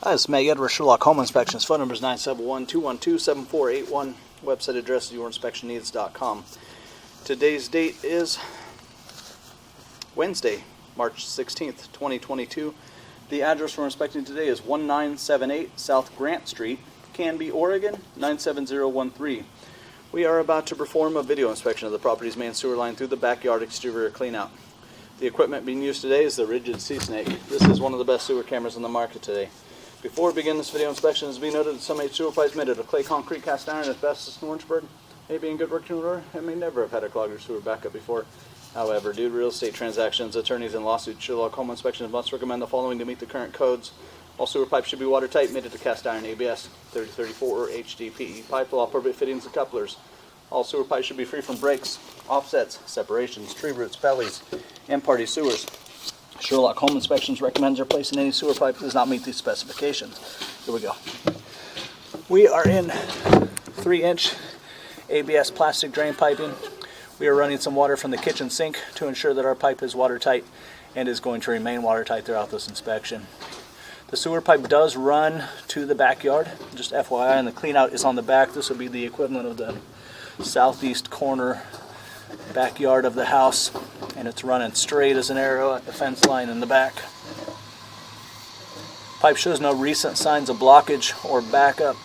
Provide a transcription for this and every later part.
Hi, this is Matt Edwards, Sherlock Home Inspections. Phone number is 971-212-7481. Website address is yourinspectionneeds.com. Today's date is Wednesday, March 16th, 2022. The address we're inspecting today is 1978 South Grant Street, Canby, Oregon, 97013. We are about to perform a video inspection of the property's main sewer line through the backyard exterior cleanout. The equipment being used today is the Rigid Sea Snake. This is one of the best sewer cameras on the market today. Before we begin this video inspection, it has been noted that some sewer pipes made out of clay, concrete, cast iron, asbestos, and Orangeburg may be in good working order and may never have had a clogged or sewer backup before. However, due to real estate transactions, attorneys, and lawsuits, Sherlock Home Inspections must recommend the following to meet the current codes. All sewer pipes should be watertight, made to cast iron, ABS 3034 or HDPE pipe with all appropriate fittings and couplers. All sewer pipes should be free from breaks, offsets, separations, tree roots, bellies, and party sewers. Sherlock Home Inspections recommends replacing any sewer pipe that does not meet these specifications. Here we go. We are in 3-inch ABS plastic drain piping. We are running some water from the kitchen sink to ensure that our pipe is watertight and is going to remain watertight throughout this inspection. The sewer pipe does run to the backyard, just FYI, and the cleanout is on the back. This would be the equivalent of the southeast corner backyard of the house, and it's running straight as an arrow at the fence line in the back. Pipe shows no recent signs of blockage or backup.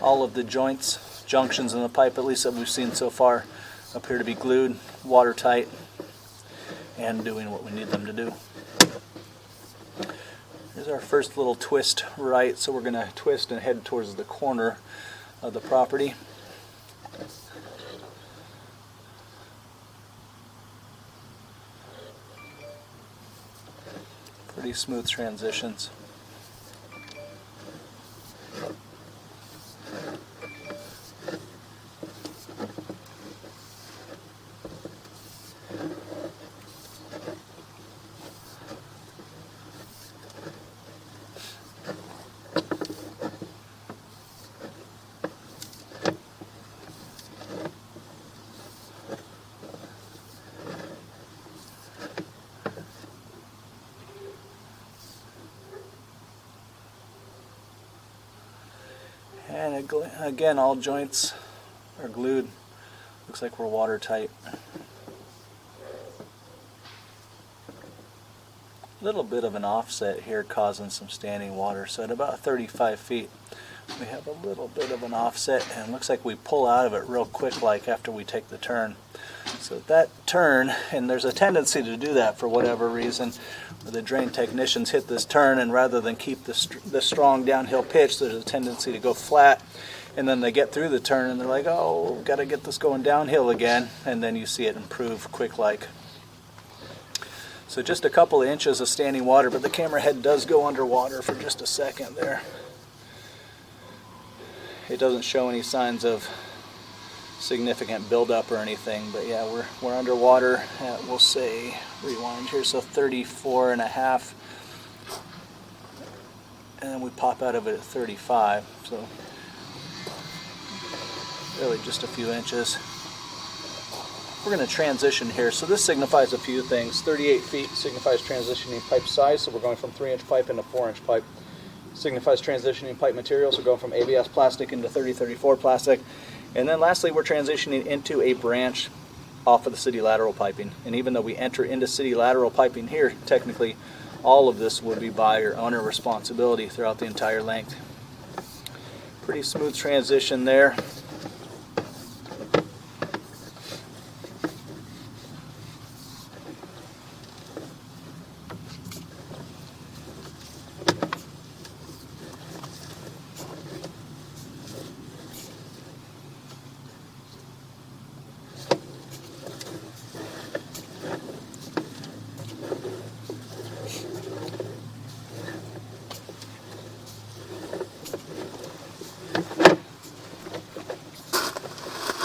All of the junctions in the pipe, at least that we've seen so far, appear to be glued, watertight, and doing what we need them to do. Here's our first little twist right, so we're going to twist and head towards the corner of the property. Pretty smooth transitions. And again, all joints are glued. Looks like we're watertight. A little bit of an offset here causing some standing water. So at about 35 feet, we have a little bit of an offset, and it looks like we pull out of it real quick like after we take the turn. So that turn, and there's a tendency to do that for whatever reason, where the drain technicians hit this turn, and rather than keep the strong downhill pitch, there's a tendency to go flat, and then they get through the turn and they're like, oh, we've got to get this going downhill again, and then you see it improve quick like. So just a couple of inches of standing water, but the camera head does go underwater for just a second there. It doesn't show any signs of significant buildup or anything, but yeah, we're underwater at, we'll say, rewind here, so 34.5, and then we pop out of it at 35, so really just a few inches. We're going to transition here, so this signifies a few things. 38 feet signifies transitioning pipe size, so we're going from 3-inch pipe into 4-inch pipe. Signifies transitioning pipe material, so we're going from ABS plastic into 3034 plastic. And then lastly, we're transitioning into a branch off of the city lateral piping. And even though we enter into city lateral piping here, technically all of this would be by or owner responsibility throughout the entire length. Pretty smooth transition there.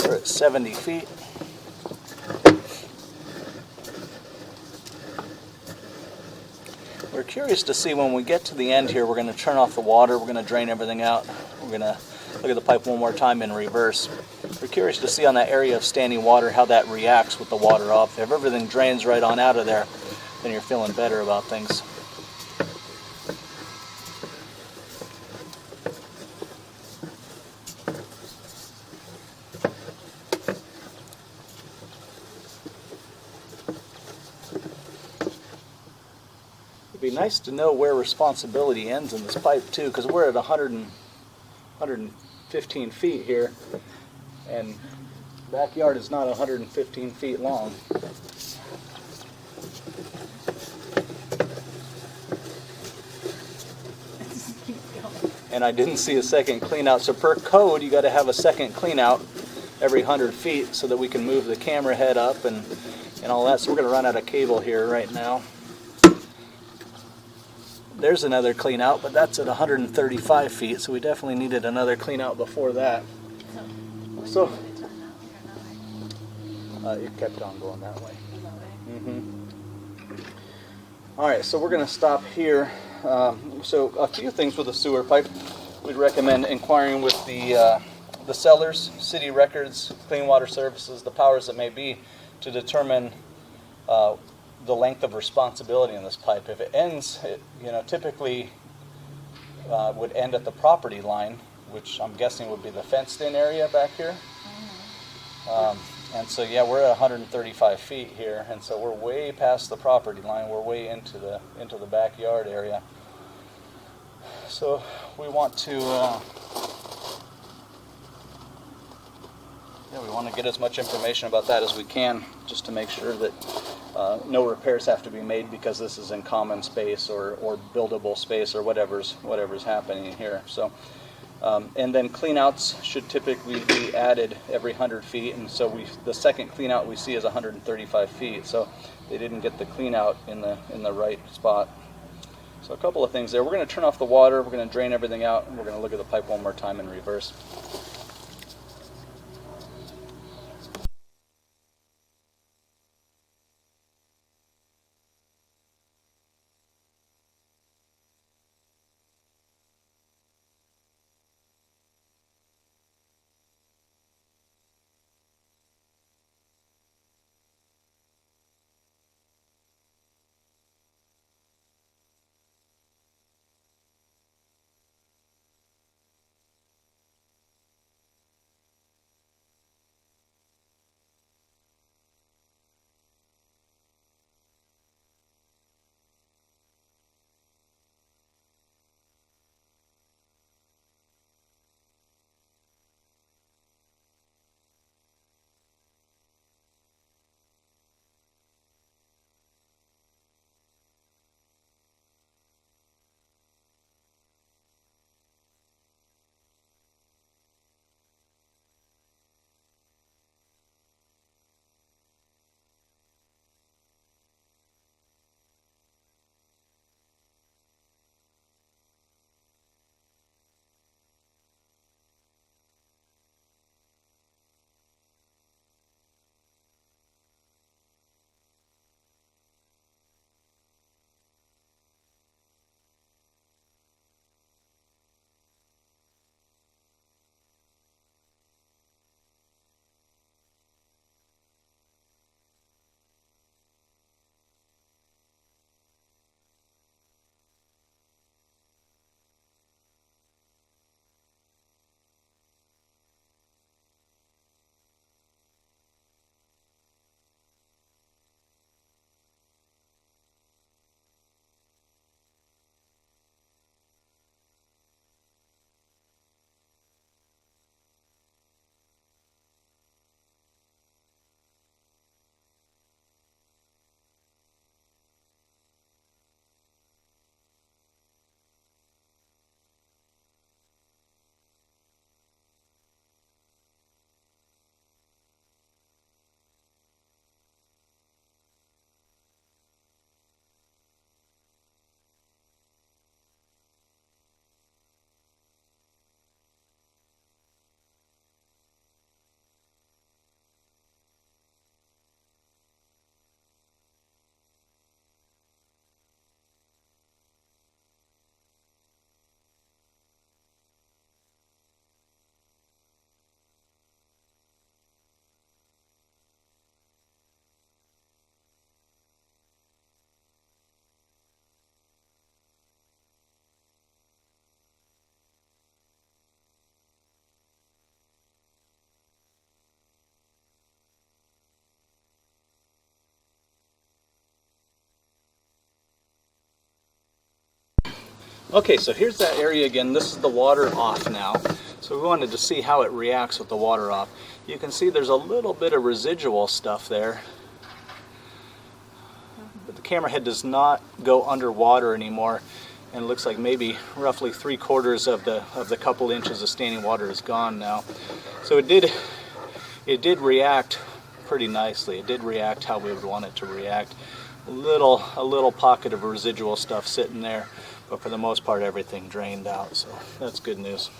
We're at 70 feet. We're curious to see when we get to the end here, we're going to turn off the water, we're going to drain everything out, we're going to look at the pipe one more time in reverse. We're curious to see on that area of standing water how that reacts with the water off. If everything drains right on out of there, then you're feeling better about things. It'd be nice to know where responsibility ends in this pipe too, because we're at 115 feet here, and backyard is not 115 feet long. And I didn't see a second clean out. So per code, you got to have a second clean out every 100 feet so that we can move the camera head up and all that. So we're going to run out of cable here right now. There's another clean out, but that's at 135 feet, so we definitely needed another clean out before that. So it kept on going that way. All right, so we're going to stop here. So a few things with the sewer pipe. We'd recommend inquiring with the sellers, city records, clean water services, the powers that may be, to determine the length of responsibility in this pipe. If it ends, typically would end at the property line, which I'm guessing would be the fenced-in area back here. And so, yeah, we're at 135 feet here, and so we're way past the property line. We're way into the backyard area. So we want to, we want to get as much information about that as we can, just to make sure that no repairs have to be made because this is in common space or buildable space or whatever's happening here. So. And then cleanouts should typically be added every 100 feet, and so the second cleanout we see is 135 feet, so they didn't get the cleanout in the right spot. So a couple of things there. We're going to turn off the water, we're going to drain everything out, and we're going to look at the pipe one more time in reverse. Okay, so here's that area again. This is the water off now. So we wanted to see how it reacts with the water off. You can see there's a little bit of residual stuff there. But the camera head does not go underwater anymore, and it looks like maybe roughly 3/4 of the couple inches of standing water is gone now. So it did react pretty nicely. It did react how we would want it to react. A little pocket of residual stuff sitting there, but for the most part everything drained out, so that's good news.